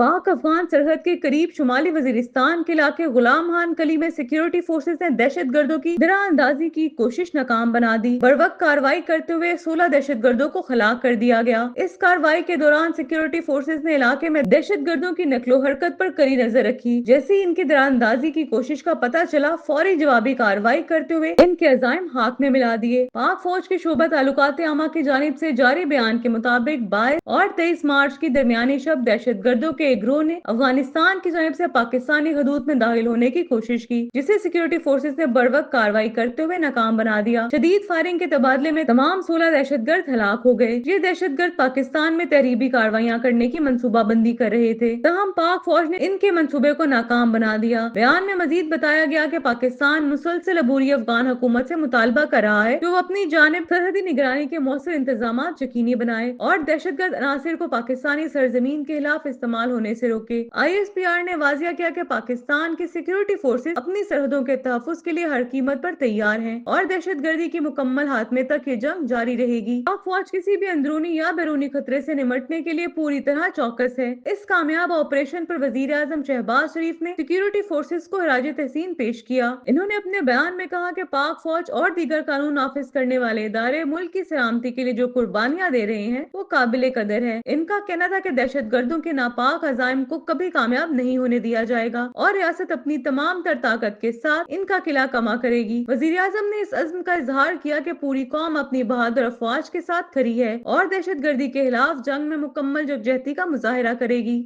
पाक अफगान सरहद के करीब शुमाली वजीरिस्तान के इलाके गुलाम खान कली में सिक्योरिटी फोर्सेज ने दहशत गर्दों की अंदाजी की कोशिश नाकाम बना दी। बर्वक्त कार्रवाई करते हुए 16 दहशत गर्दों को हलाक कर दिया गया। इस कार्रवाई के दौरान सिक्योरिटी फोर्सेज ने इलाके में दहशत गर्दों की नकलो हरकत पर कड़ी नजर रखी। जैसे ही इनकी अंदाजी की कोशिश का पता चला, फौरी जवाबी कार्रवाई करते हुए इनके अजाइम हाथ में मिला दिए। पाक फौज के शोबा ताल्लुकात आमा की जानिब से जारी बयान के मुताबिक 22 और 23 मार्च की दरमियानी शब दहशत गर्दों के एक गिरोह ने अफगानिस्तान की जानिब से पाकिस्तानी हदूद में दाखिल होने की कोशिश की, जिसे सिक्योरिटी फोर्सेज ने बर्वक्त कार्रवाई करते हुए नाकाम बना दिया। शदीद फायरिंग के तबादले में तमाम 16 दहशत गर्द हलाक हो गए। ये दहशत गर्द पाकिस्तान में तहरीबी कार्रवाइयाँ करने की मंसूबाबंदी कर रहे थे, तहम पाक फौज ने इनके मंसूबे को नाकाम बना दिया। बयान में मजीद बताया गया कि पाकिस्तान मुसलसल अबूरी अफगान हुकूमत से मुतालबा कर रहा है कि वो अपनी जानिब सरहदी निगरानी के मौसर इंतजाम यकीनी बनाए और दहशत गर्द अनासिर को पाकिस्तानी सरजमीन के खिलाफ इस्तेमाल होने से रोके। ISPR ने वाजिया किया कि पाकिस्तान की सिक्योरिटी फोर्सेज अपनी सरहदों के तहफ्फुज के लिए हर कीमत पर तैयार हैं और दहशत गर्दी की मुकम्मल हातमे तक ये जंग जारी रहेगी। पाक फौज किसी भी अंदरूनी या बैरूनी खतरे से निमटने के लिए पूरी तरह चौकस है। इस कामयाब ऑपरेशन पर वजीर आजम शहबाज शरीफ ने सिक्योरिटी फोर्सेज को खराज तहसीन पेश किया। इन्होंने अपने बयान में कहा कि पाक फौज और दीगर कानून नाफिज करने वाले इदारे मुल्क की सलामती के लिए जो कुर्बानियां दे रहे हैं वो काबिल कदर है। इनका कहना था कि दहशत गर्दों के नापाक अज़ाइम को कभी कामयाब नहीं होने दिया जाएगा और रियासत अपनी तमाम तर ताकत के साथ इनका किला कमा करेगी। वजीर आजम ने इस अज़्म का इजहार किया कि पूरी कौम अपनी बहादुर अफवाज के साथ खड़ी है और दहशत गर्दी के खिलाफ जंग में मुकम्मल यकजहती का मुजाहिरा करेगी।